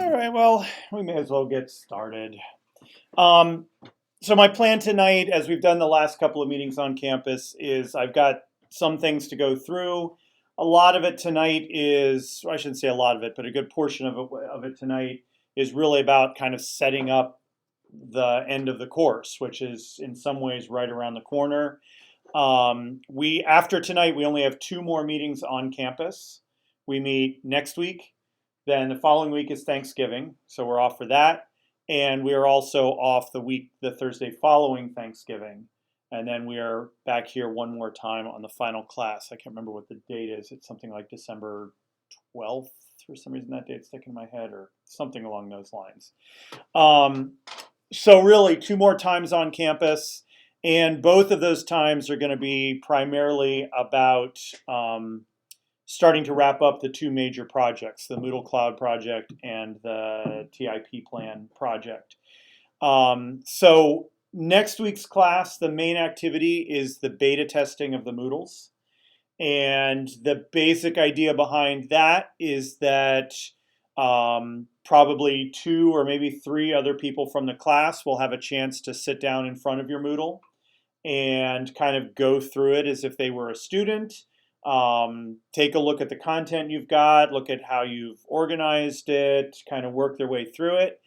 All right, well, we may as well get started. Um, so my plan tonight, as we've done the last couple of meetings on campus, is I've got some things to go through. A lot of it tonight is, well, I shouldn't say a lot of it, but a good portion of it tonight is really about kind of setting up the end of the course, which is in some ways right around the corner. We after tonight, we only have two more meetings on campus. We meet next week. Then the following week is Thanksgiving, so we're off for that. And we are also off the Thursday following Thanksgiving. And then we are back here one more time on the final class. I can't remember what the date is. It's something like December 12th. For some reason, that date's sticking in my head, or something along those lines. Um, so really, two more times on campus, and both of those times are going to be primarily about starting to wrap up the two major projects, the Moodle Cloud project and the TIP plan project. So next week's class, the main activity is the beta testing of the Moodles. And the basic idea behind that is that probably two or maybe three other people from the class will have a chance to sit down in front of your Moodle and kind of go through it as if they were a student. Take a look at the content you've got, look at how you've organized it, kind of work their way through it.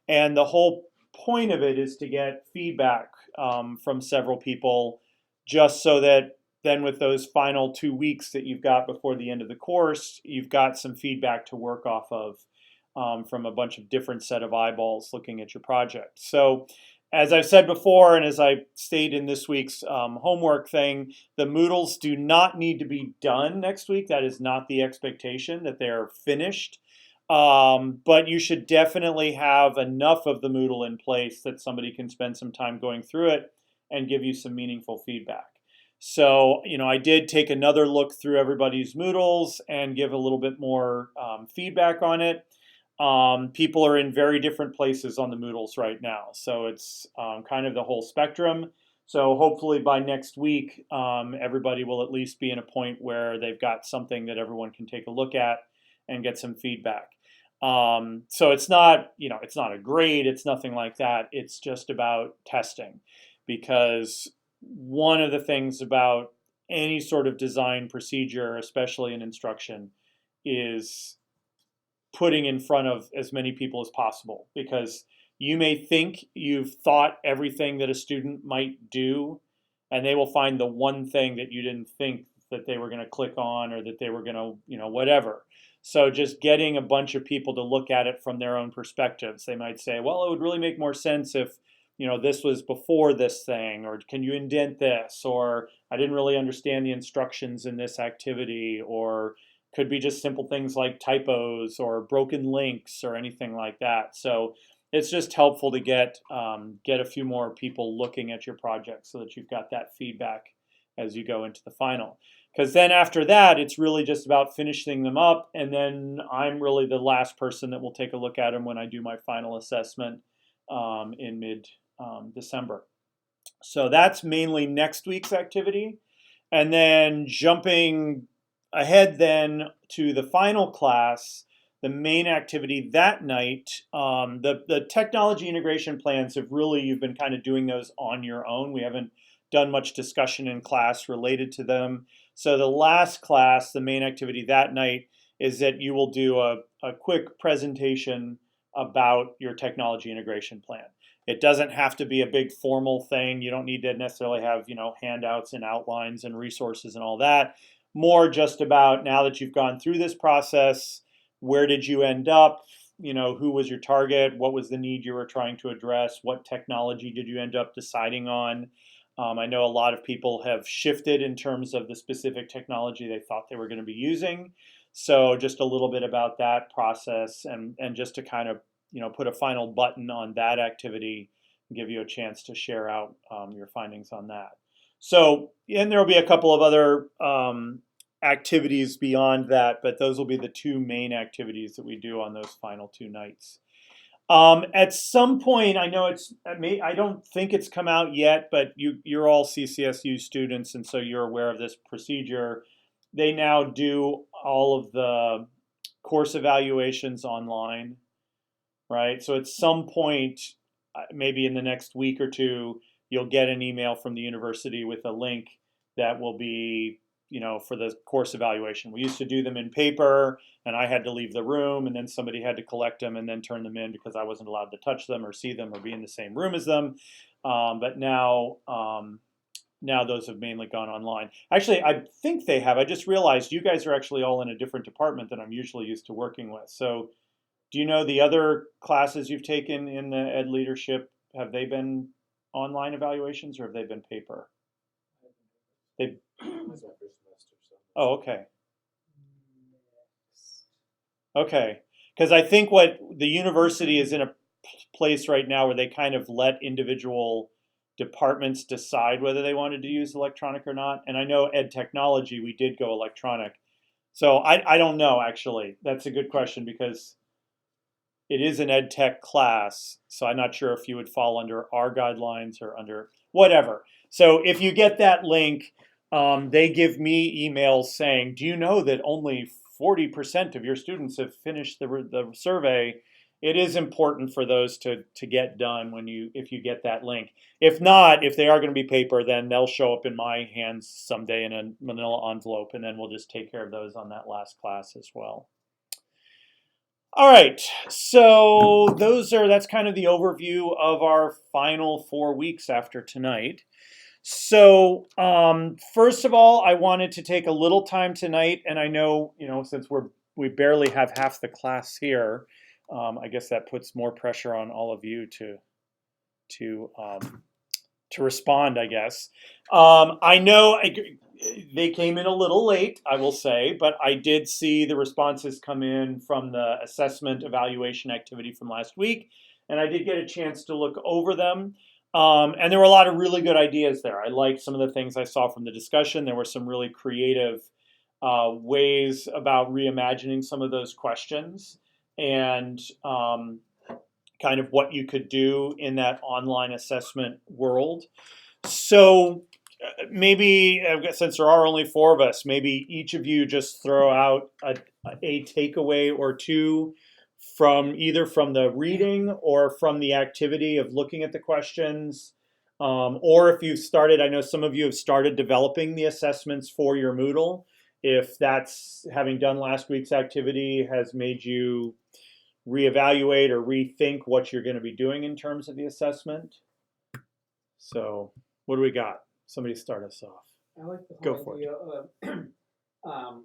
And the whole point of it is to get feedback from several people, just so that then with those final 2 weeks that you've got before the end of the course, you've got some feedback to work off of from a bunch of different set of eyeballs looking at your project. So as I've said before, and as I stated in this week's homework thing, the Moodles do not need to be done next week. That is not the expectation, that they're finished. But you should definitely have enough of the Moodle in place that somebody can spend some time going through it and give you some meaningful feedback. So, I did take another look through everybody's Moodles and give a little bit more feedback on it. People are in very different places on the Moodles right now. So it's kind of the whole spectrum. So hopefully by next week, everybody will at least be in a point where they've got something that everyone can take a look at and get some feedback. So it's not, it's not a grade, it's nothing like that. It's just about testing, because one of the things about any sort of design procedure, especially in instruction, is putting in front of as many people as possible, because you may think you've thought everything that a student might do, and they will find the one thing that you didn't think that they were going to click on, or that they were going to, whatever. So just getting a bunch of people to look at it from their own perspectives. They might say, well, it would really make more sense if this was before this thing, or can you indent this, or I didn't really understand the instructions in this activity, or could be just simple things like typos or broken links or anything like that. So it's just helpful to get a few more people looking at your project so that you've got that feedback as you go into the final. Because then after that, it's really just about finishing them up, and then I'm really the last person that will take a look at them when I do my final assessment in mid-December. So that's mainly next week's activity. And then jumping ahead then to the final class, the main activity that night, the technology integration plans have really, you've been kind of doing those on your own. We haven't done much discussion in class related to them. So the last class, the main activity that night, is that you will do a quick presentation about your technology integration plan. It doesn't have to be a big formal thing. You don't need to necessarily have, handouts and outlines and resources and all that. More just about, now that you've gone through this process, where did you end up? Who was your target? What was the need you were trying to address? What technology did you end up deciding on? I know a lot of people have shifted in terms of the specific technology they thought they were going to be using. So just a little bit about that process, and just to kind of, put a final button on that activity and give you a chance to share out your findings on that. So, and there will be a couple of other activities beyond that, but those will be the two main activities that we do on those final two nights. At some point, I know I don't think it's come out yet, but you're all CCSU students, and so you're aware of this procedure. They now do all of the course evaluations online. right? So at some point, maybe in the next week or two, you'll get an email from the university with a link that will be, for the course evaluation. We used to do them in paper, and I had to leave the room, and then somebody had to collect them and then turn them in because I wasn't allowed to touch them or see them or be in the same room as them. But now those have mainly gone online. Actually, I think they have. I just realized you guys are actually all in a different department than I'm usually used to working with. So do you know the other classes you've taken in the ed leadership, have they been online evaluations or have they been paper? They. Oh, okay. Okay. Because I think what the university is in a place right now where they kind of let individual departments decide whether they wanted to use electronic or not. And I know ed technology, we did go electronic. So I don't know, actually. That's a good question because it is an ed tech class. So I'm not sure if you would fall under our guidelines or under whatever. So if you get that link, they give me emails saying, do you know that only 40% of your students have finished the survey? It is important for those to get done if you get that link. If not, if they are going to be paper, then they'll show up in my hands someday in a manila envelope, and then we'll just take care of those on that last class as well. All right, so that's kind of the overview of our final 4 weeks after tonight. So first of all, I wanted to take a little time tonight, and I know, since we barely have half the class here, I guess that puts more pressure on all of you to respond, I guess. I know they came in a little late, I will say, but I did see the responses come in from the assessment evaluation activity from last week, and I did get a chance to look over them. And there were a lot of really good ideas there. I liked some of the things I saw from the discussion. There were some really creative ways about reimagining some of those questions and kind of what you could do in that online assessment world. So maybe, since there are only 4 of us, maybe each of you just throw out a takeaway or two from either from the reading or from the activity of looking at the questions. Or if you've started, I know some of you have started developing the assessments for your Moodle. If that's, having done last week's activity, has made you reevaluate or rethink what you're going to be doing in terms of the assessment. So what do we got? Somebody start us off. I like the whole idea of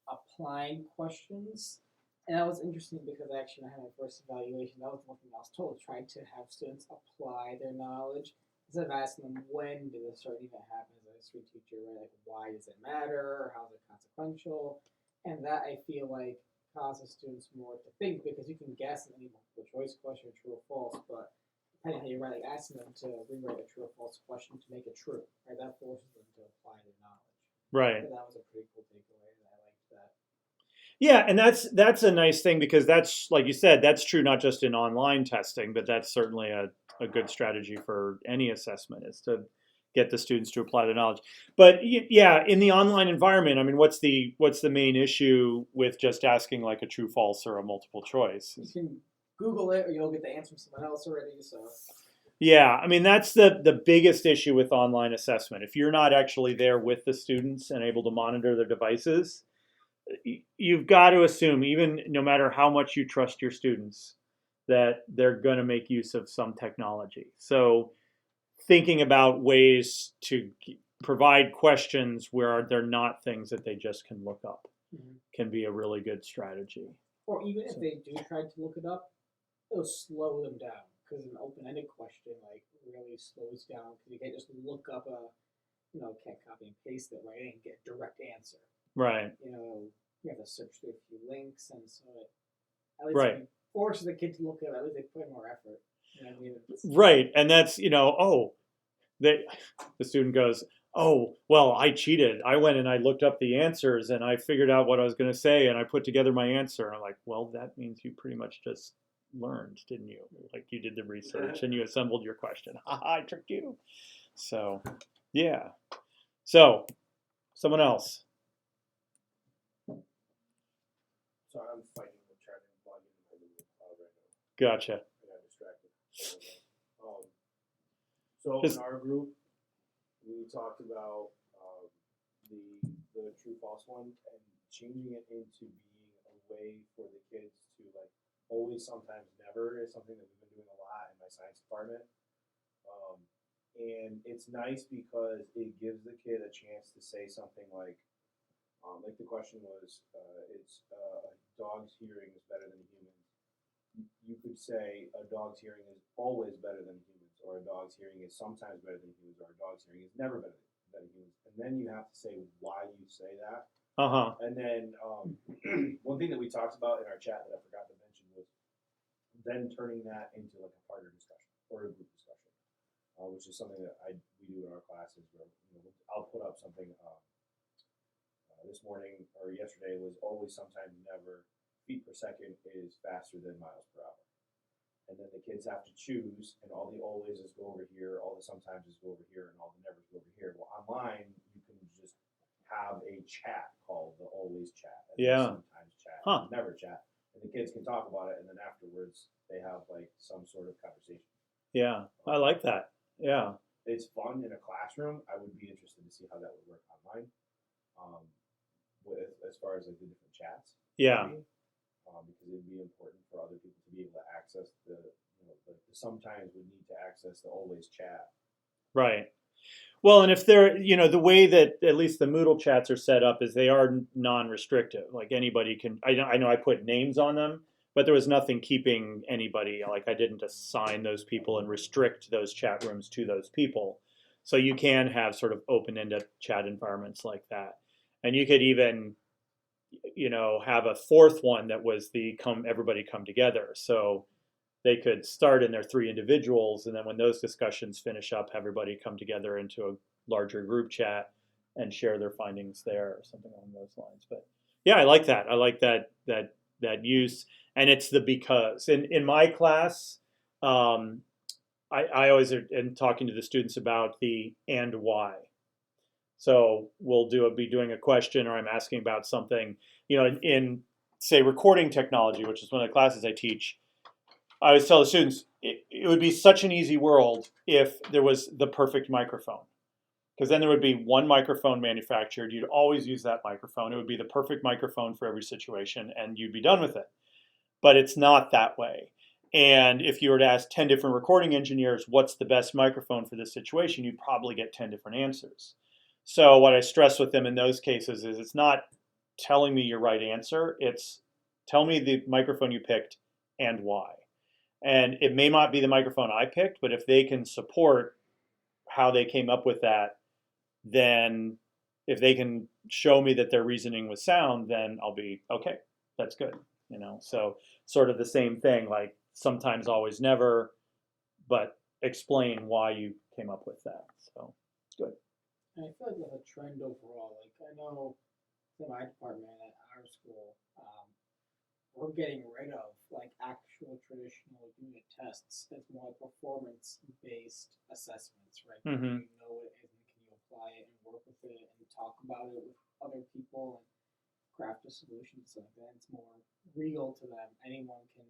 applying questions. And that was interesting because actually I had my first evaluation. That was one thing I was told, trying to have students apply their knowledge instead of asking them when did this certain event happen as a history teacher, right? Like why does it matter? How is it consequential? And that I feel like causes students more to think because you can guess in any multiple choice question, true or false, but depending on how you write, like asking them to rewrite a true or false question to make it true, right? That forces them to apply their knowledge. Right. So that was a pretty cool takeaway, and I liked that. Yeah, and that's a nice thing because that's, like you said, that's true not just in online testing, but that's certainly a good strategy for any assessment, is to get the students to apply their knowledge. But yeah, in the online environment, I mean, what's the main issue with just asking like a true, false, or a multiple choice? You can Google it, or you'll get the answer from someone else already. So yeah, I mean, that's the biggest issue with online assessment. If you're not actually there with the students and able to monitor their devices, you've got to assume, even no matter how much you trust your students, that they're going to make use of some technology. So thinking about ways to provide questions where they're not things that they just can look up can be a really good strategy. Or even if they do try to look it up, it'll slow them down because an open-ended question like really slows down because you can't just look up can't copy and paste it right and get a direct answer. Right. You have to search through a few links, and so at least forces the kid to look at it. At least they put in more effort. Right, and that's the student goes, oh, well, I cheated. I went and I looked up the answers and I figured out what I was going to say and I put together my answer. I'm like, well, that means you pretty much just learned, didn't you? Like you did the research and you assembled your question. I tricked you. So, yeah. So, someone else. Sorry, I'm fighting the chat and logging into my Google Cloud right now. Gotcha. I got distracted. So Just- in our group, we talked about the true false one and changing it into being a way for the kids to like always, sometimes, never is something that we've been doing a lot in my science department. And it's nice because it gives the kid a chance to say something like the question was, it's a dog's hearing is better than a human's. You could say a dog's hearing is always better than humans, or a dog's hearing is sometimes better than humans, or a dog's hearing is never better than humans. And then you have to say why you say that. And then one thing that we talked about in our chat that I forgot to mention was then turning that into like a partner discussion or a group discussion, which is something that we do in our classes. Where I'll put up something this morning or yesterday was always, sometimes, never. Feet per second is faster than miles per hour. And then the kids have to choose, and all the alwayses go over here, all the sometimes's go over here, and all the nevers go over here. Well, online, you can just have a chat called the always chat, and the sometimes chat, and the never chat, and the kids can talk about it, and then afterwards they have like some sort of conversation. Yeah, I like that. Yeah, it's fun in a classroom. I would be interested to see how that would work online, as far as like the different chats. Yeah. Maybe. Because it'd be important for other people to be able to access the sometimes would need to access the always chat. Right. Well, and if they're, the way that at least the Moodle chats are set up is they are non-restrictive. Like anybody can, I know I put names on them, but there was nothing keeping anybody, like I didn't assign those people and restrict those chat rooms to those people. So you can have sort of open-ended chat environments like that. And you could even, have a fourth one that was everybody come together. So they could start in their 3 individuals, and then when those discussions finish up, have everybody come together into a larger group chat and share their findings there, or something along those lines. But yeah, I like that. I like that use, and it's the because. In my class, I always am talking to the students about the and why. So we'll be doing a question, or I'm asking about something, in say recording technology, which is one of the classes I teach. I always tell the students it would be such an easy world if there was the perfect microphone, because then there would be one microphone manufactured. You'd always use that microphone. It would be the perfect microphone for every situation, and you'd be done with it. But it's not that way. And if you were to ask 10 different recording engineers, what's the best microphone for this situation, you'd probably get 10 different answers. So what I stress with them in those cases is it's not telling me your right answer. It's tell me the microphone you picked and why. And it may not be the microphone I picked, but if they can support how they came up with that, then if they can show me that their reasoning was sound, then I'll be, okay, that's good. So sort of the same thing, like sometimes, always, never, but explain why you came up with that. So good. And I feel like there's a trend overall. Like I know in my department at our school, we're getting rid of like actual traditional unit tests. It's more performance-based assessments, right? Mm-hmm. You know what it is, and can you apply it and work with it and talk about it with other people and craft a solution to something. It's more real to them. Anyone can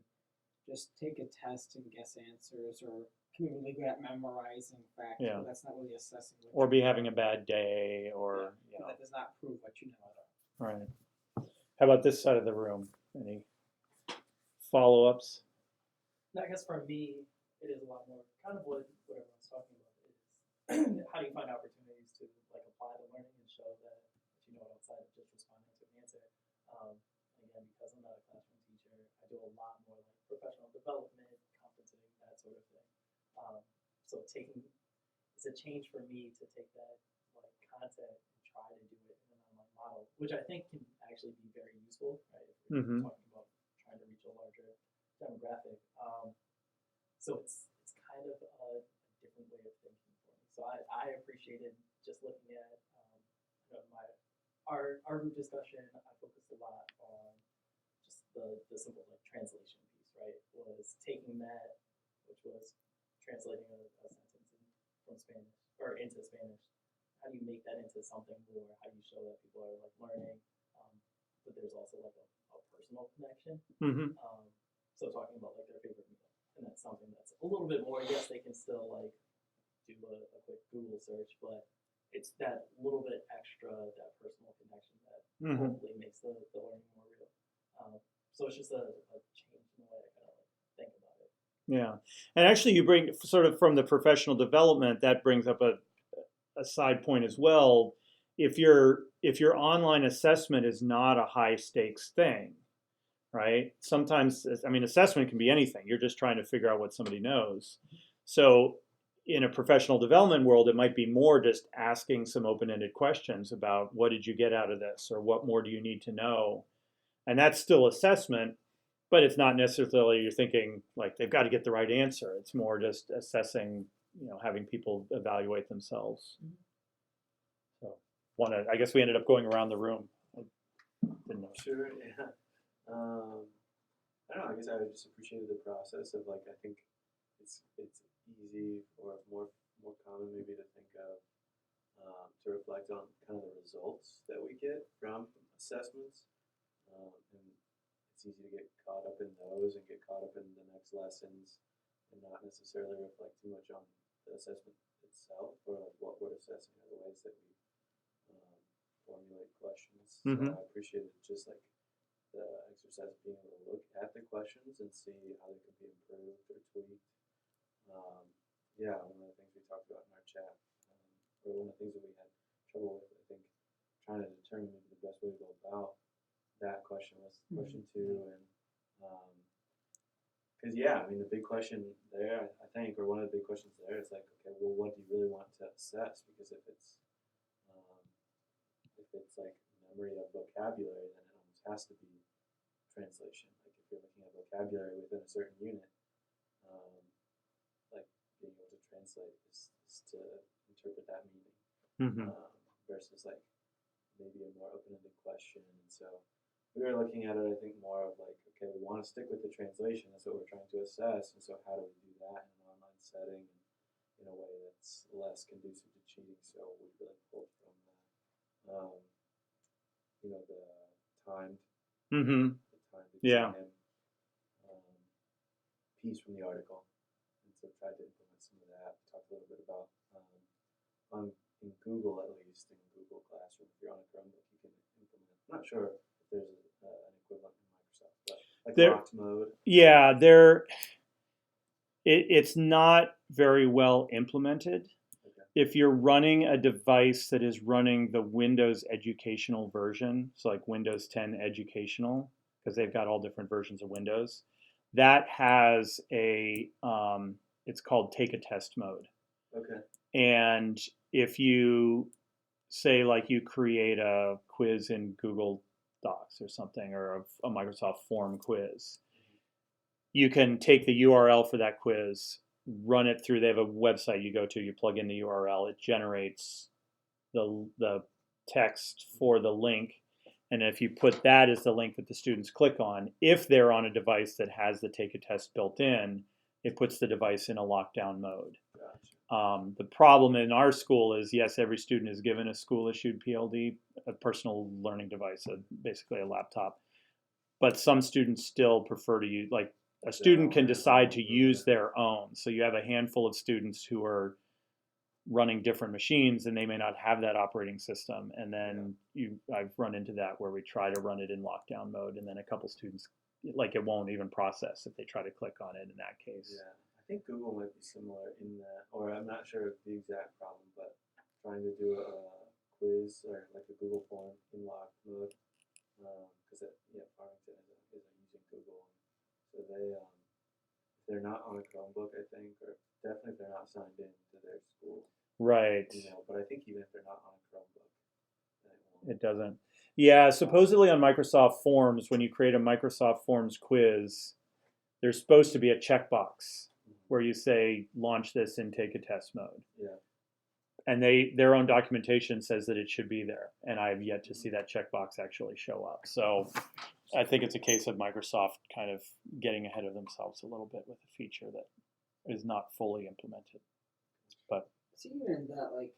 just take a test and guess answers, or can be really good at memorizing facts, but that's not really assessing. Or be having a bad day, or that does not prove what you know at all. Right. How about this side of the room? Any follow-ups? I guess for me, it is a lot more kind of what everyone's talking about is how do you find opportunities to like apply the learning and show that you know outside of just responding to an answer. Again, because I'm not a classroom teacher, I do a lot more like professional development, conferencing, that sort of thing. So it's a change for me to take that like content and try to do it in an online model, which I think can actually be very useful, right? If we're talking about trying to reach a larger demographic. So it's kind of a different way of thinking for me. So I appreciated just looking at our group discussion. I focused a lot on just the simple like translation piece, right? Was taking that, which was translating a sentence from Spanish or into Spanish. How do you make that into something more? How do you show that people are like learning? But there's also like a personal connection. Mm-hmm. So talking about like their favorite meal and that's something that's a little bit more. Yes, they can still like do a quick Google search, but it's that little bit extra, that personal connection that hopefully makes the learning more real. So it's just a change in the way I kind of like think about it. Yeah, and actually, you bring sort of from the professional development, that brings up a side point as well. If your online assessment is not a high stakes thing, right? Sometimes, I mean, assessment can be anything. You're just trying to figure out what somebody knows. So in a professional development world, it might be more just asking some open-ended questions about what did you get out of this, or what more do you need to know, and that's still assessment. But it's not necessarily you're thinking like they've got to get the right answer. It's more just assessing, having people evaluate themselves. So I guess we ended up going around the room. I didn't know. Sure, yeah. I don't know, I guess I just appreciated the process of like, I think it's easy or more common maybe to think of, to reflect on kind of the results that we get from assessments. And it's easy to get caught up in those and get caught up in the next lessons and not necessarily reflect too much on the assessment itself or like what we're assessing or the ways that we formulate questions. So I appreciated just like the exercise of being able to look at the questions and see how they could be improved or tweaked. Yeah, one of the things we talked about in our chat, or one of the things that we had trouble with, I think, trying to determine maybe the best way to go about that question was question 2, and because I mean the big question there, I think, or one of the big questions there is like, okay, well, what do you really want to assess? Because if it's like memory of vocabulary, then it almost has to be translation. Like if you're looking at vocabulary within a certain unit, like being able to translate is to interpret that meaning, versus like maybe a more open-ended question. And so we were looking at it, I think, more of like, okay, we want to stick with the translation. That's what we're trying to assess. And so how do we do that in an online setting and in a way that's less conducive to cheating? So we really pulled from the timed Yeah. exam piece from the article. And so tried to implement some of that. Talked a little bit about in Google, at least in Google Classroom, if you're on a Chromebook, you can implement. I'm not sure if there's an equivalent in Microsoft, but like locked mode. Yeah, it's not very well implemented. Okay. If you're running a device that is running the Windows educational version, so like Windows 10 educational, because they've got all different versions of Windows, that has it's called take a test mode. Okay. And if you say like you create a quiz in Google Docs or something, or a Microsoft form quiz, you can take the URL for that quiz, run it through. They have a website you go to, you plug in the URL, it generates the text for the link. And if you put that as the link that the students click on, if they're on a device that has the take a test built in, it puts the device in a lockdown mode. Gotcha. The problem in our school is, yes, every student is given a school-issued PLD, a personal learning device, basically a laptop. But some students still prefer to use, like a student can decide to use their own. So you have a handful of students who are running different machines and they may not have that operating system. And then I've run into that where we try to run it in lockdown mode, and then a couple students, like it won't even process if they try to click on it in that case. Yeah. I think Google might be similar in that, or I'm not sure of the exact problem, but trying to do a quiz or like a Google form in locked mode, because Farmington isn't using Google, so they if they're not on a Chromebook, I think, or definitely if they're not signed in to their school, Right. But I think even if they're not on a Chromebook, then it doesn't. Yeah, supposedly on Microsoft Forms, when you create a Microsoft Forms quiz, there's supposed to be a checkbox where you say launch this in take a test mode. Yeah. And their own documentation says that it should be there, and I've yet to see that checkbox actually show up. So I think it's a case of Microsoft kind of getting ahead of themselves a little bit with a feature that is not fully implemented. But So even that, like,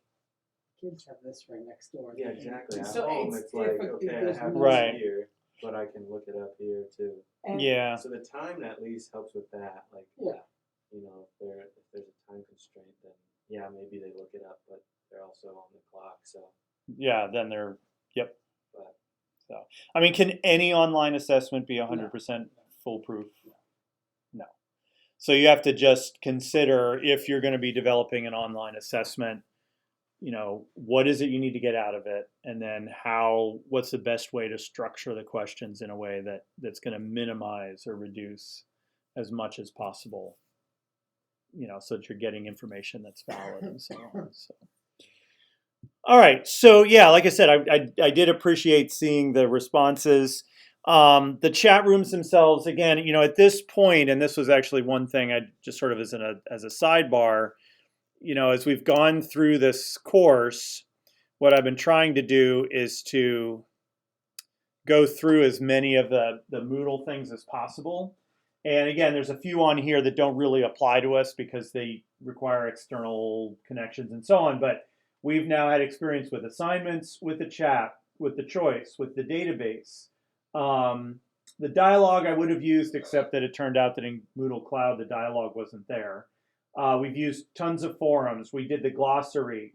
kids have this right next door. Yeah, exactly. At So home, it's it's like, different if okay, I there's have no- Right. this here, but I can look it up here too. And, yeah, So the time at least helps with that. Like, Yeah. yeah, then they're, yep. But So, I mean, can any online assessment be 100% foolproof? No. So you have to just consider if you're going to be developing an online assessment, what is it you need to get out of it, and then what's the best way to structure the questions in a way that's going to minimize or reduce as much as possible, so that you're getting information that's valid and so on. So. All right, so yeah, like I said, I did appreciate seeing the responses. The chat rooms themselves, again, at this point, and this was actually one thing I just sort of as a sidebar, as we've gone through this course, what I've been trying to do is to go through as many of the Moodle things as possible. And again, there's a few on here that don't really apply to us because they require external connections and so on. But we've now had experience with assignments, with the chat, with the choice, with the database. The dialogue I would have used, except that it turned out that in Moodle Cloud, the dialogue wasn't there. We've used tons of forums. We did the glossary.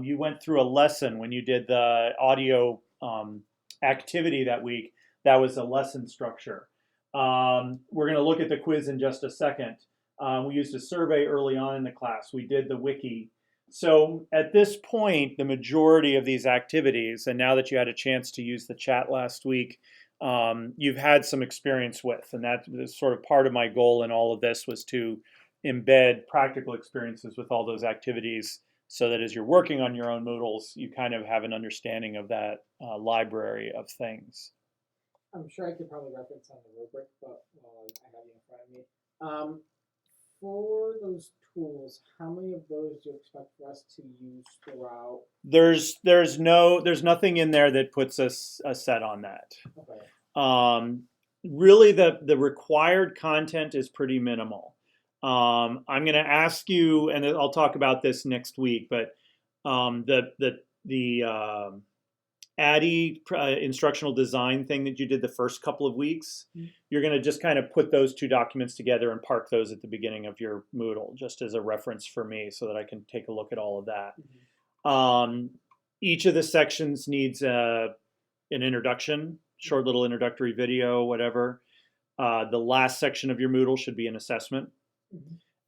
You went through a lesson when you did the audio activity that week. That was a lesson structure. We're going to look at the quiz in just a second. We used a survey early on in the class. We did the wiki. So at this point, the majority of these activities, and now that you had a chance to use the chat last week, you've had some experience with. And that is sort of part of my goal in all of this, was to embed practical experiences with all those activities so that as you're working on your own Moodles, you kind of have an understanding of that library of things. I'm sure I could probably reference on the rubric, but I have you in front of me. For those tools, how many of those do you expect for us to use throughout? There's nothing in there that puts us a set on that. Okay. Really, the required content is pretty minimal. I'm going to ask you, and I'll talk about this next week, but the ADDIE instructional design thing that you did the first couple of weeks, you're going to just kind of put those two documents together and park those at the beginning of your Moodle, just as a reference for me so that I can take a look at all of that. Each of the sections needs an introduction, short little introductory video, whatever. The last section of your Moodle should be an assessment.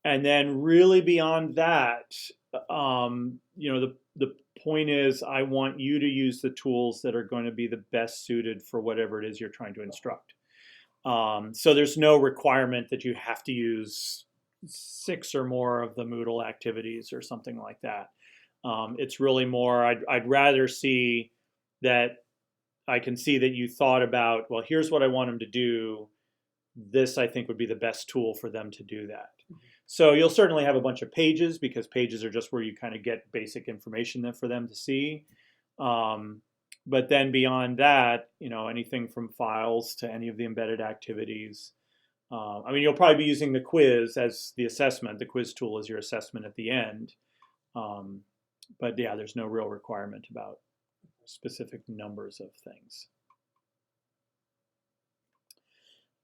And then really beyond that, the point is I want you to use the tools that are going to be the best suited for whatever it is you're trying to instruct. So there's no requirement that you have to use 6 or more of the Moodle activities or something like that. It's really more, I'd rather see that I can see that you thought about, well, here's what I want them to do. This, I think, would be the best tool for them to do that. So you'll certainly have a bunch of pages, because pages are just where you kind of get basic information there for them to see. But then beyond that, anything from files to any of the embedded activities. I mean, you'll probably be using the quiz as the assessment. The quiz tool is your assessment at the end. But yeah, there's no real requirement about specific numbers of things.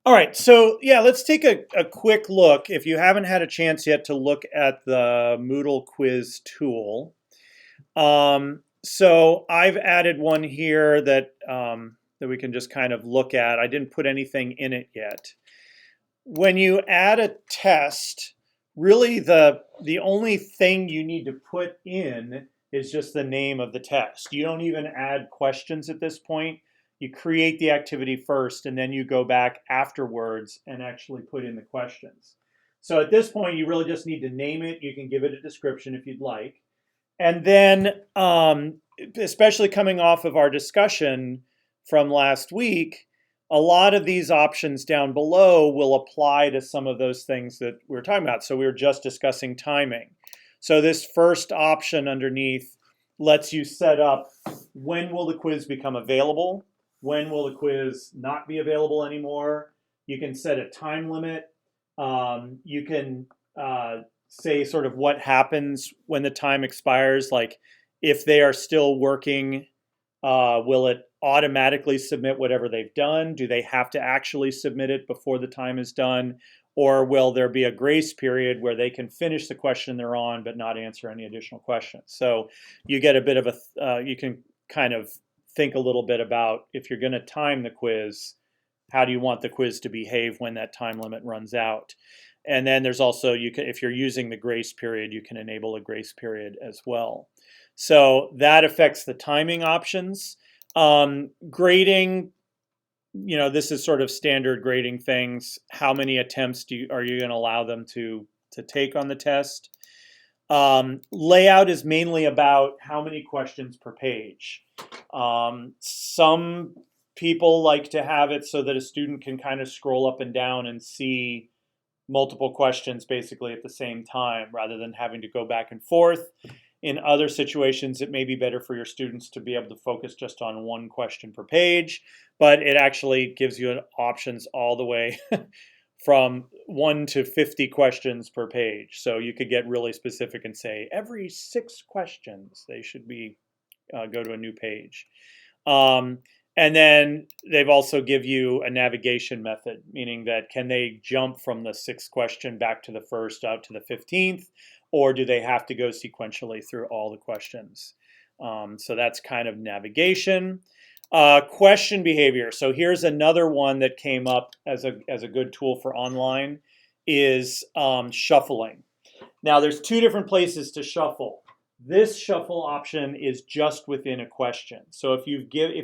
All right, so yeah, let's take a quick look. If you haven't had a chance yet to look at the Moodle quiz tool. So I've added one here that we can just kind of look at. I didn't put anything in it yet. When you add a test, really the only thing you need to put in is just the name of the test. You don't even add questions at this point. You create the activity first, and then you go back afterwards and actually put in the questions. So at this point, you really just need to name it. You can give it a description if you'd like. And then, especially coming off of our discussion from last week, a lot of these options down below will apply to some of those things that we were talking about. So we were just discussing timing. So this first option underneath lets you set up when will the quiz become available? When will the quiz not be available anymore? You can set a time limit. You can say sort of what happens when the time expires. Like if they are still working, will it automatically submit whatever they've done? Do they have to actually submit it before the time is done? Or will there be a grace period where they can finish the question they're on but not answer any additional questions? So you get a bit of you can kind of think a little bit about, if you're going to time the quiz, how do you want the quiz to behave when that time limit runs out? And then there's also, if you're using the grace period, you can enable a grace period as well. So that affects the timing options. Grading, this is sort of standard grading things. How many attempts are you going to allow them to take on the test? Layout is mainly about how many questions per page. Some people like to have it so that a student can kind of scroll up and down and see multiple questions basically at the same time, rather than having to go back and forth. In other situations, it may be better for your students to be able to focus just on one question per page, but it actually gives you options all the way from 1 to 50 questions per page. So you could get really specific and say every 6 questions they should be go to a new page. And then they've also give you a navigation method, meaning that can they jump from the 6th question back to the 1st out to the 15th, or do they have to go sequentially through all the questions? So that's kind of navigation. Question behavior. So here's another one that came up as a good tool for online, is shuffling. Now there's 2 different places to shuffle. This shuffle option is just within a question. So if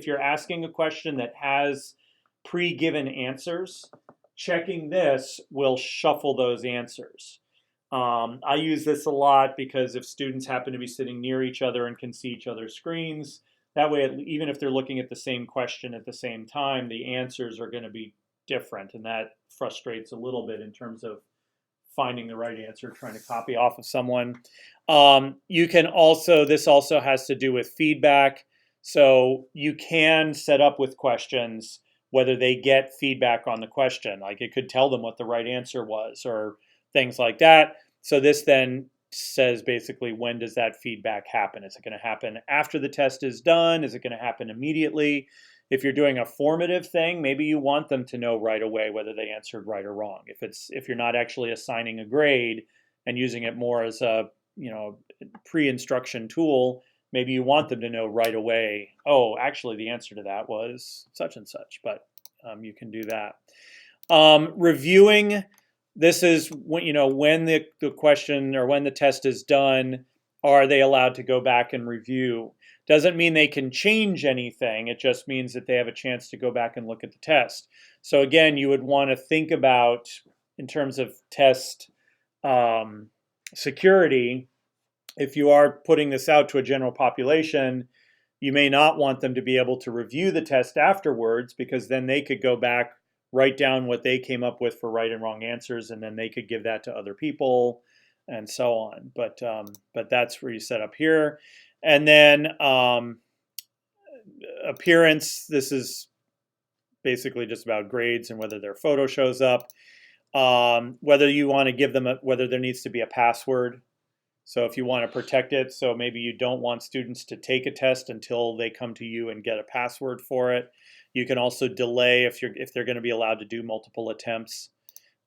you're asking a question that has pre-given answers, checking this will shuffle those answers. I use this a lot because if students happen to be sitting near each other and can see each other's screens, that way, even if they're looking at the same question at the same time, the answers are going to be different, and that frustrates a little bit in terms of finding the right answer, trying to copy off of someone. This also has to do with feedback. So you can set up with questions whether they get feedback on the question. Like it could tell them what the right answer was or things like that. So this then says basically, when does that feedback happen? Is it going to happen after the test is done? Is it going to happen immediately? If you're doing a formative thing, maybe you want them to know right away whether they answered right or wrong. If you're not actually assigning a grade and using it more as a pre-instruction tool, maybe you want them to know right away, oh, actually the answer to that was such and such, but you can do that. Reviewing, this is when the question or when the test is done, are they allowed to go back and review? Doesn't mean they can change anything. It just means that they have a chance to go back and look at the test. So again, you would want to think about, in terms of test security, if you are putting this out to a general population, you may not want them to be able to review the test afterwards, because then they could go back, write down what they came up with for right and wrong answers, and then they could give that to other people and so on. But that's where you set up here. And then appearance, this is basically just about grades and whether their photo shows up. Whether you want to give them whether there needs to be a password. So if you want to protect it, so maybe you don't want students to take a test until they come to you and get a password for it. You can also delay if they're going to be allowed to do multiple attempts.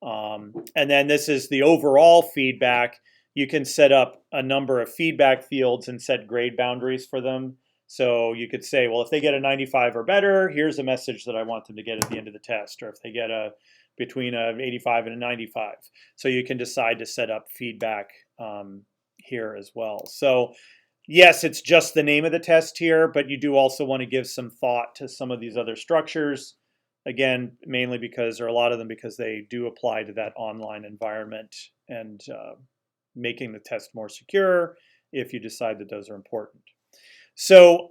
And then this is the overall feedback. You can set up a number of feedback fields and set grade boundaries for them. So you could say, well, if they get a 95 or better, here's a message that I want them to get at the end of the test. Or if they get between an 85 and a 95. So you can decide to set up feedback here as well. So yes, it's just the name of the test here, but you do also want to give some thought to some of these other structures. Again, mainly because, or a lot of them because they do apply to that online environment and making the test more secure if you decide that those are important. So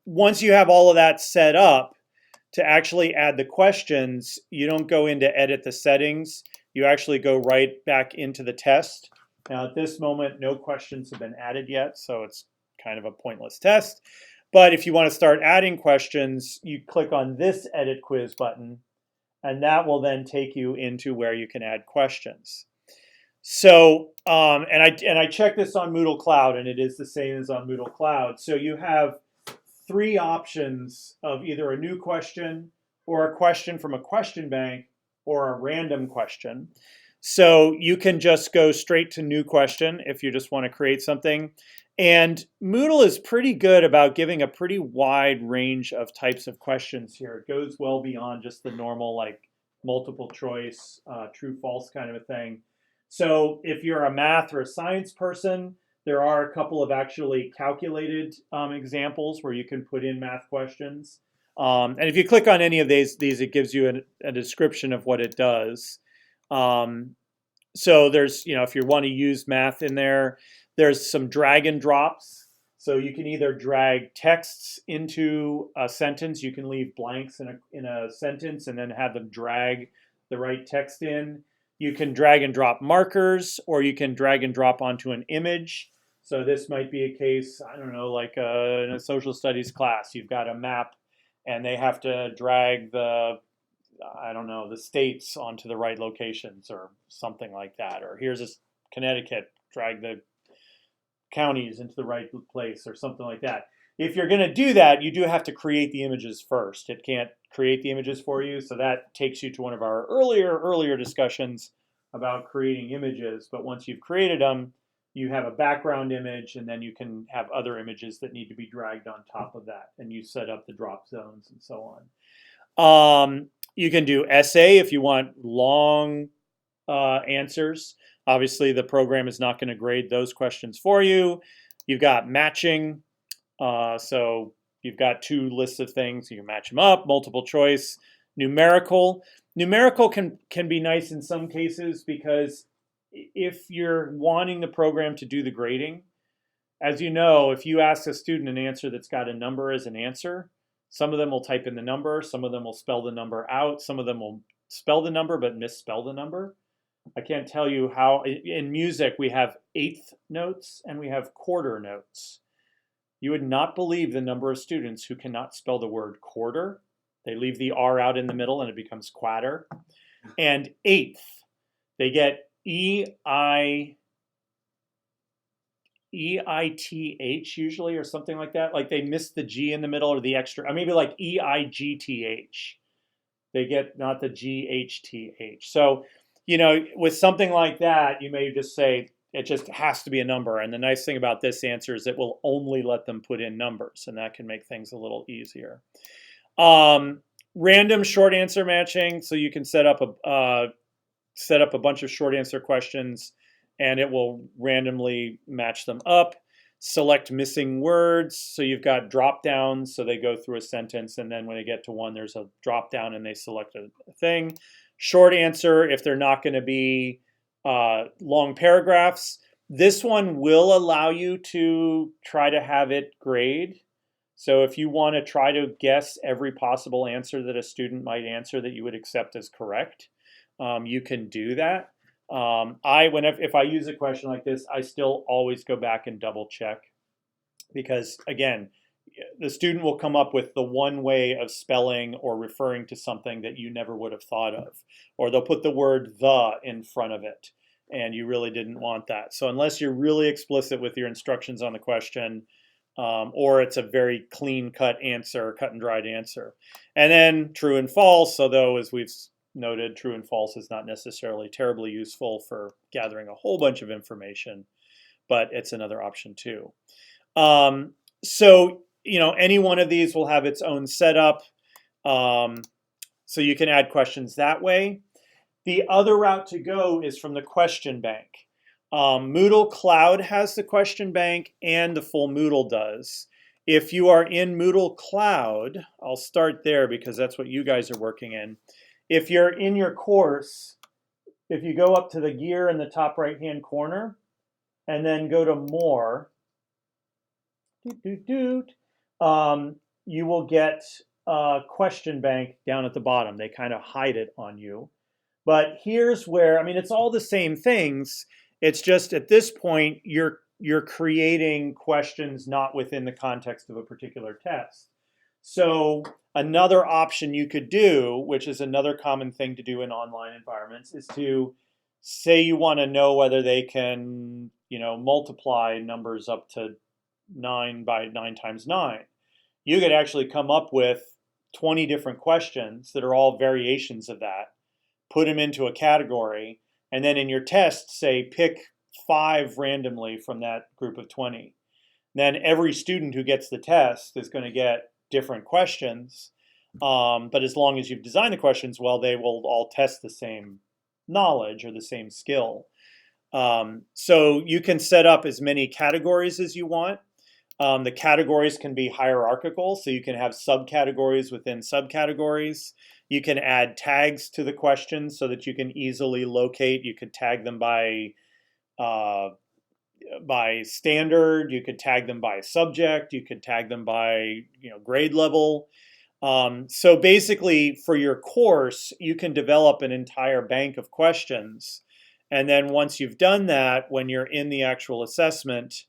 once you have all of that set up, to actually add the questions, you don't go in to edit the settings. You actually go right back into the test. Now at this moment, no questions have been added yet, so it's kind of a pointless test. But if you want to start adding questions, you click on this Edit Quiz button, and that will then take you into where you can add questions. So, and I checked this on Moodle Cloud, and it is the same as on Moodle Cloud. So you have 3 options of either a new question or a question from a question bank or a random question. So you can just go straight to new question if you just want to create something. And Moodle is pretty good about giving a pretty wide range of types of questions here. It goes well beyond just the normal like multiple choice, true false kind of a thing. So if you're a math or a science person, there are a couple of actually calculated examples where you can put in math questions. And if you click on any of these it gives you a description of what it does. So there's, if you want to use math in there, there's some drag and drops. So you can either drag texts into a sentence. You can leave blanks in a sentence and then have them drag the right text in. You can drag and drop markers, or you can drag and drop onto an image. So this might be a case, I don't know, like in a social studies class, you've got a map and they have to drag the states onto the right locations or something like that. Or here's this Connecticut, drag the counties into the right place or something like that. If you're going to do that, you do have to create the images first. It can't create the images for you. So that takes you to one of our earlier discussions about creating images. But once you've created them, you have a background image, and then you can have other images that need to be dragged on top of that. And you set up the drop zones and so on. You can do essay if you want long answers. Obviously, the program is not going to grade those questions for you. You've got matching. So you've got two lists of things. You can match them up, multiple choice, numerical. Numerical can be nice in some cases because if you're wanting the program to do the grading, as you know, if you ask a student an answer that's got a number as an answer, some of them will type in the number, some of them will spell the number out, some of them will spell the number but misspell the number. I can't tell you how, in music we have eighth notes and we have quarter notes. You would not believe the number of students who cannot spell the word quarter. They leave the R out in the middle and it becomes quatter. And eighth, they get EITH usually or something like that. Like they miss the G in the middle or the extra, or maybe like EIGTH. They get not the GHTH. So, with something like that, you may just say it just has to be a number. And the nice thing about this answer is it will only let them put in numbers, and that can make things a little easier. Random short answer matching. So you can set up a bunch of short answer questions and it will randomly match them up. Select missing words. So you've got drop downs. So they go through a sentence and then when they get to one, there's a drop down and they select a thing. Short answer, if they're not going to be long paragraphs. This one will allow you to try to have it grade. So if you want to try to guess every possible answer that a student might answer that you would accept as correct, you can do that. If I use a question like this, I still always go back and double check because again, the student will come up with the one way of spelling or referring to something that you never would have thought of, or they'll put the word the in front of it and you really didn't want that. So unless you're really explicit with your instructions on the question, or it's a very clean cut and dried answer. And then true and false, although as we've noted, true and false is not necessarily terribly useful for gathering a whole bunch of information, but it's another option too. So, any one of these will have its own setup. So you can add questions that way. The other route to go is from the question bank. Moodle Cloud has the question bank and the full Moodle does. If you are in Moodle Cloud, I'll start there because that's what you guys are working in. If you're in your course, if you go up to the gear in the top right-hand corner and then go to more, you will get a question bank down at the bottom. They kind of hide it on you. But here's where, it's all the same things. It's just at this point, you're creating questions not within the context of a particular test. So another option you could do, which is another common thing to do in online environments, is to say you want to know whether they can, multiply numbers up to 9 by 9 times 9. You could actually come up with 20 different questions that are all variations of that, put them into a category, and then in your test, say pick 5 randomly from that group of 20. Then every student who gets the test is going to get different questions. But as long as you've designed the questions well, they will all test the same knowledge or the same skill. So you can set up as many categories as you want. The categories can be hierarchical, so you can have subcategories within subcategories. You can add tags to the questions so that you can easily locate. You could tag them by standard. You could tag them by subject. You could tag them by grade level. So basically, for your course, you can develop an entire bank of questions. And then once you've done that, when you're in the actual assessment,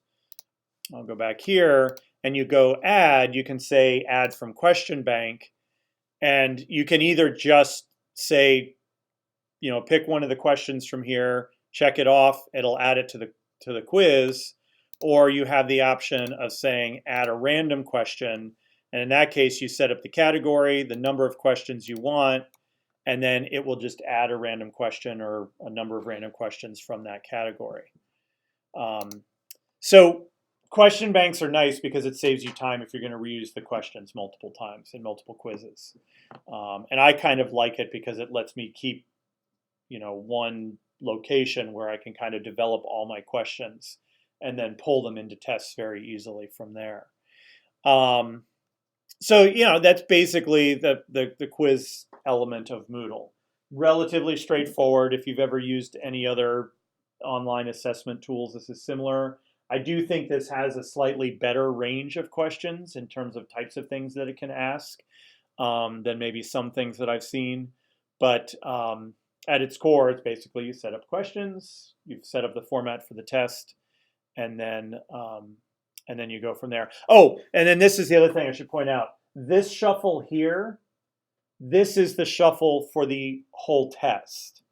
I'll go back here, and you go add, you can say add from question bank. And you can either just say, pick one of the questions from here, check it off, it'll add it to the quiz, or you have the option of saying add a random question. And in that case, you set up the category, the number of questions you want, and then it will just add a random question or a number of random questions from that category. So question banks are nice because it saves you time if you're going to reuse the questions multiple times in multiple quizzes. And I kind of like it because it lets me keep, one location where I can kind of develop all my questions and then pull them into tests very easily from there. So, that's basically the quiz element of Moodle. Relatively straightforward. If you've ever used any other online assessment tools, this is similar. I do think this has a slightly better range of questions in terms of types of things that it can ask than maybe some things that I've seen. But at its core, it's basically you set up questions, you've set up the format for the test, and then you go from there. Oh, and then this is the other thing I should point out. This shuffle here, this is the shuffle for the whole test.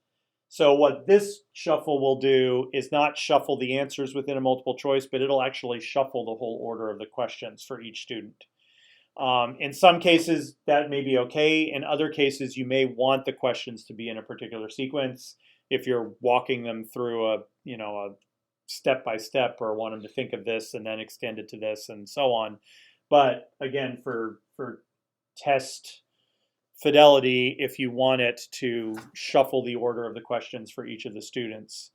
So what this shuffle will do is not shuffle the answers within a multiple choice, but it'll actually shuffle the whole order of the questions for each student. In some cases, that may be okay. In other cases, you may want the questions to be in a particular sequence if you're walking them through a step by step, or want them to think of this and then extend it to this and so on. But again, for test fidelity, if you want it to shuffle the order of the questions for each of the students,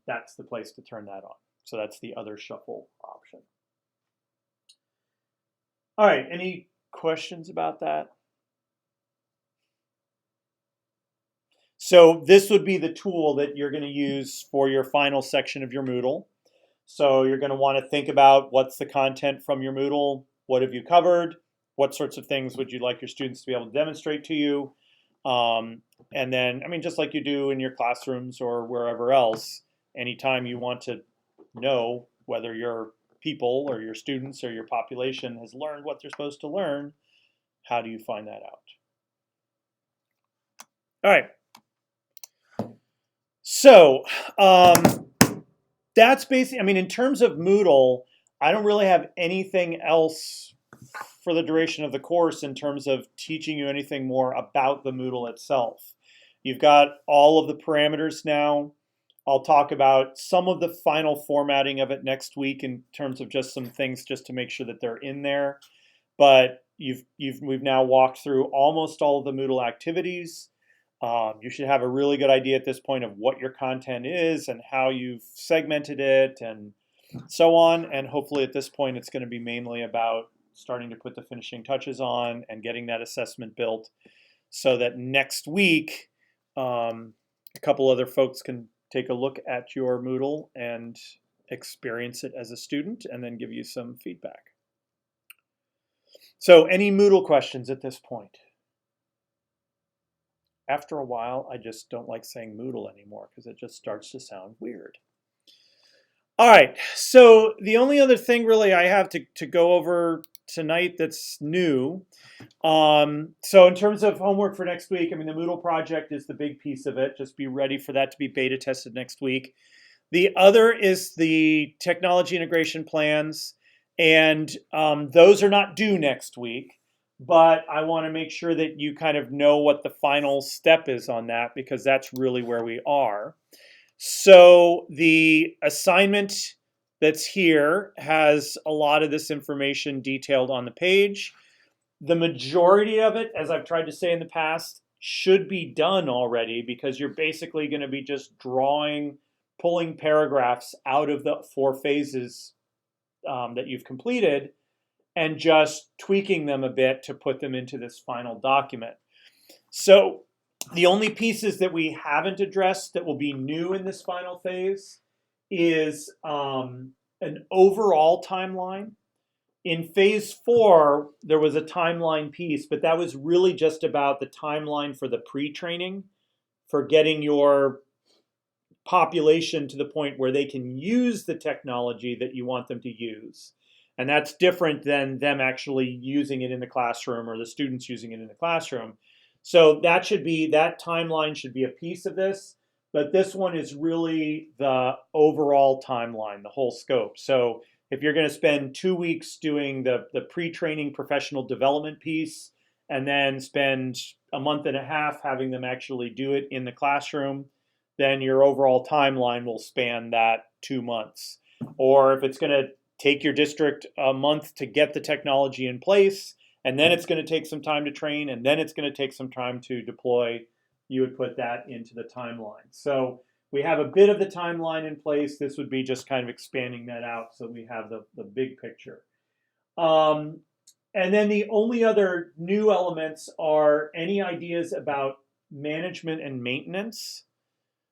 that's the place to turn that on. So that's the other shuffle option. All right, any questions about that? So this would be the tool that you're going to use for your final section of your Moodle. So you're going to want to think about what's the content from your Moodle, what have you covered, what sorts of things would you like your students to be able to demonstrate to you? And then, just like you do in your classrooms or wherever else, anytime you want to know whether your people or your students or your population has learned what they're supposed to learn, how do you find that out? All right. So that's basically, in terms of Moodle, I don't really have anything else for the duration of the course in terms of teaching you anything more about the Moodle itself. You've got all of the parameters now. I'll talk about some of the final formatting of it next week in terms of just some things just to make sure that they're in there. But we've now walked through almost all of the Moodle activities. You should have a really good idea at this point of what your content is and how you've segmented it and so on. And hopefully at this point, it's going to be mainly about starting to put the finishing touches on and getting that assessment built so that next week, a couple other folks can take a look at your Moodle and experience it as a student and then give you some feedback. So any Moodle questions at this point? After a while, I just don't like saying Moodle anymore because it just starts to sound weird. All right, so the only other thing really I have to go over tonight that's new. So in terms of homework for next week, the Moodle project is the big piece of it. Just be ready for that to be beta tested next week. The other is the technology integration plans, and those are not due next week, but I want to make sure that you kind of know what the final step is on that, because that's really where we are. So the assignment that's here has a lot of this information detailed on the page. The majority of it, as I've tried to say in the past, should be done already, because you're basically going to be just pulling paragraphs out of the 4 phases that you've completed and just tweaking them a bit to put them into this final document. So the only pieces that we haven't addressed that will be new in this final phase is an overall timeline. In phase 4, there was a timeline piece, but that was really just about the timeline for the pre-training, for getting your population to the point where they can use the technology that you want them to use. And that's different than them actually using it in the classroom or the students using it in the classroom. So that timeline should be a piece of this, but this one is really the overall timeline, the whole scope. So if you're going to spend 2 weeks doing the pre-training professional development piece, and then spend a month and a half having them actually do it in the classroom, then your overall timeline will span that 2 months. Or if it's going to take your district a month to get the technology in place, and then it's going to take some time to train, and then it's going to take some time to deploy, you would put that into the timeline. So we have a bit of the timeline in place. This would be just kind of expanding that out so we have the big picture. And then the only other new elements are any ideas about management and maintenance.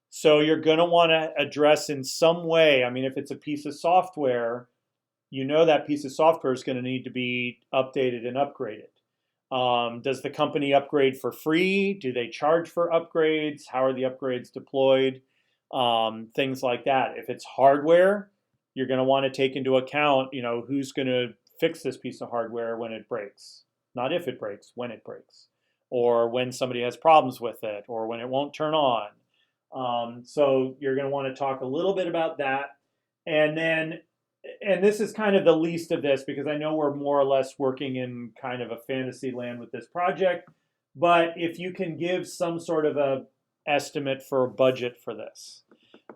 So you're going to want to address in some way, I mean, if it's a piece of software, you know that piece of software is going to need to be updated and upgraded. Does the company upgrade for free? Do they charge for upgrades? How are the upgrades deployed? Things like that. If it's hardware, you're going to want to take into account, who's going to fix this piece of hardware when it breaks. Not if it breaks, when it breaks. Or when somebody has problems with it, or when it won't turn on. So you're going to want to talk a little bit about that. And this is kind of the least of this, because I know we're more or less working in kind of a fantasy land with this project. But if you can give some sort of a estimate for a budget for this.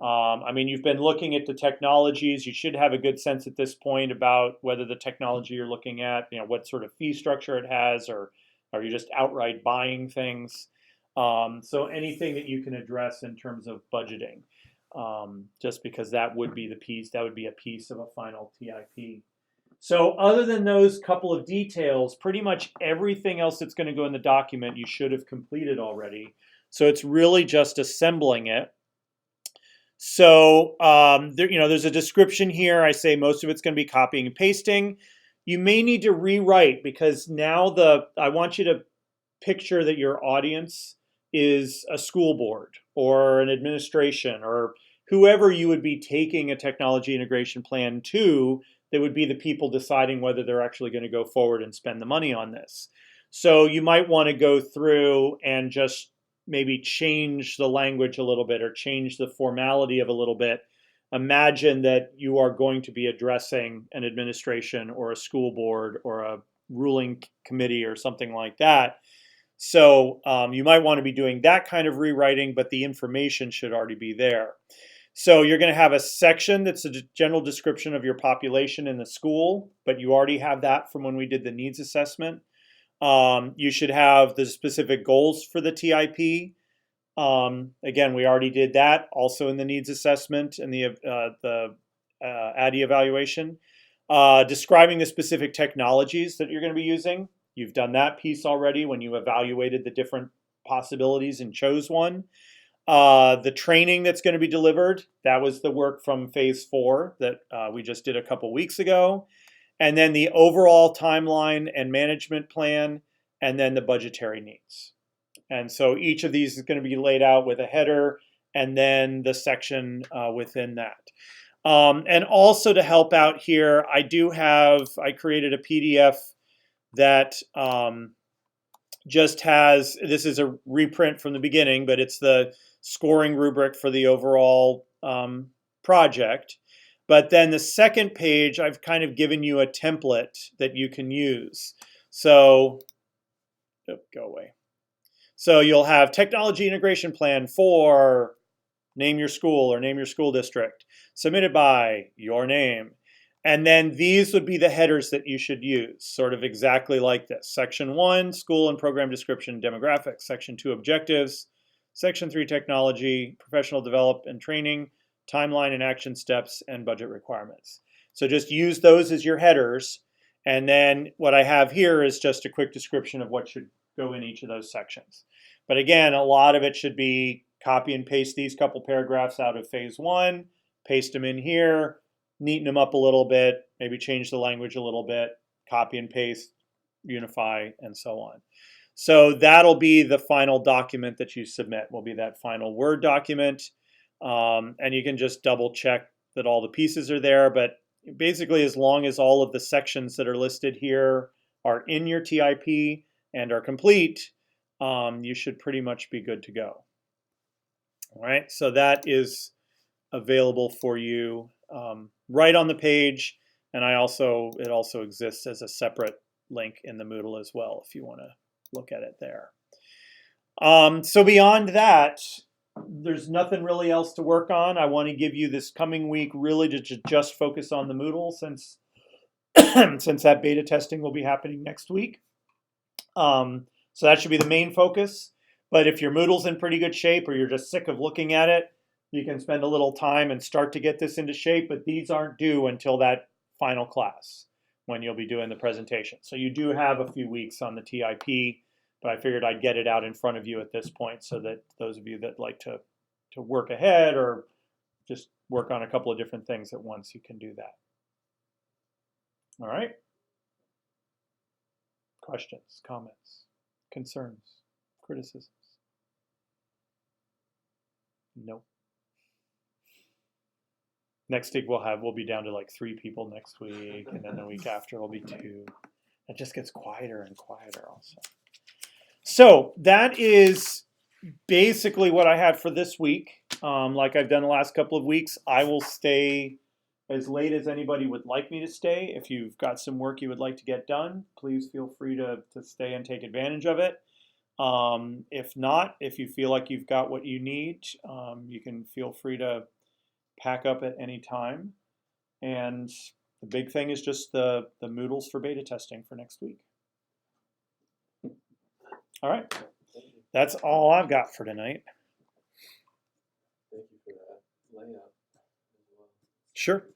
I mean, you've been looking at the technologies. You should have a good sense at this point about whether the technology you're looking at, what sort of fee structure it has, or are you just outright buying things? So anything that you can address in terms of budgeting, just because that would be a piece of a final TIP. So other than those couple of details, pretty much everything else that's going to go in the document you should have completed already. So it's really just assembling it. So there's a description here. I say most of it's going to be copying and pasting. You may need to rewrite, because now I want you to picture that your audience is a school board or an administration or whoever you would be taking a technology integration plan to, that would be the people deciding whether they're actually going to go forward and spend the money on this. So you might want to go through and just maybe change the language a little bit, or change the formality of a little bit. Imagine that you are going to be addressing an administration or a school board or a ruling committee or something like that. So you might want to be doing that kind of rewriting, but the information should already be there. So you're going to have a section that's a general description of your population in the school, but you already have that from when we did the needs assessment. You should have the specific goals for the TIP. Again, we already did that, also in the needs assessment and the ADDIE evaluation. Describing the specific technologies that you're going to be using. You've done that piece already when you evaluated the different possibilities and chose one. The training that's going to be delivered, that was the work from phase 4 that we just did a couple weeks ago. And then the overall timeline and management plan, and then the budgetary needs. And so each of these is going to be laid out with a header and then the section within that. And also to help out here, I created a PDF that just has, this is a reprint from the beginning, but it's the scoring rubric for the overall project. But then the second page, I've kind of given you a template that you can use. So go away. So you'll have technology integration plan for name your school or name your school district, submitted by your name. And then these would be the headers that you should use, sort of exactly like this. Section 1, school and program description, demographics. Section 2, objectives. Section 3, technology, professional development and training, timeline and action steps, and budget requirements. So just use those as your headers. And then what I have here is just a quick description of what should go in each of those sections. But again, a lot of it should be copy and paste these couple paragraphs out of phase 1, paste them in here, neaten them up a little bit, maybe change the language a little bit, copy and paste, unify, and so on. So that'll be the final document that you submit, will be that final Word document. And you can just double check that all the pieces are there. But basically, as long as all of the sections that are listed here are in your TIP and are complete, you should pretty much be good to go. All right, so that is available for you right on the page, and it also exists as a separate link in the Moodle as well if you want to look at it there. So beyond that, there's nothing really else to work on. I want to give you this coming week really to just focus on the Moodle since since that beta testing will be happening next week. So that should be the main focus. But if your Moodle's in pretty good shape or you're just sick of looking at it, you can spend a little time and start to get this into shape, but these aren't due until that final class when you'll be doing the presentation. So you do have a few weeks on the TIP, but I figured I'd get it out in front of you at this point so that those of you that like to work ahead or just work on a couple of different things at once, you can do that. All right. Questions, comments, concerns, criticisms? Nope. Next week we'll be down to like 3 people next week, and then the week after will be 2. It just gets quieter and quieter also. So that is basically what I had for this week. Like I've done the last couple of weeks, I will stay as late as anybody would like me to stay. If you've got some work you would like to get done, please feel free to stay and take advantage of it. If not, if you feel like you've got what you need, you can feel free to pack up at any time. And the big thing is just the Moodles for beta testing for next week. All right. That's all I've got for tonight. Thank you for that layout as well. Sure.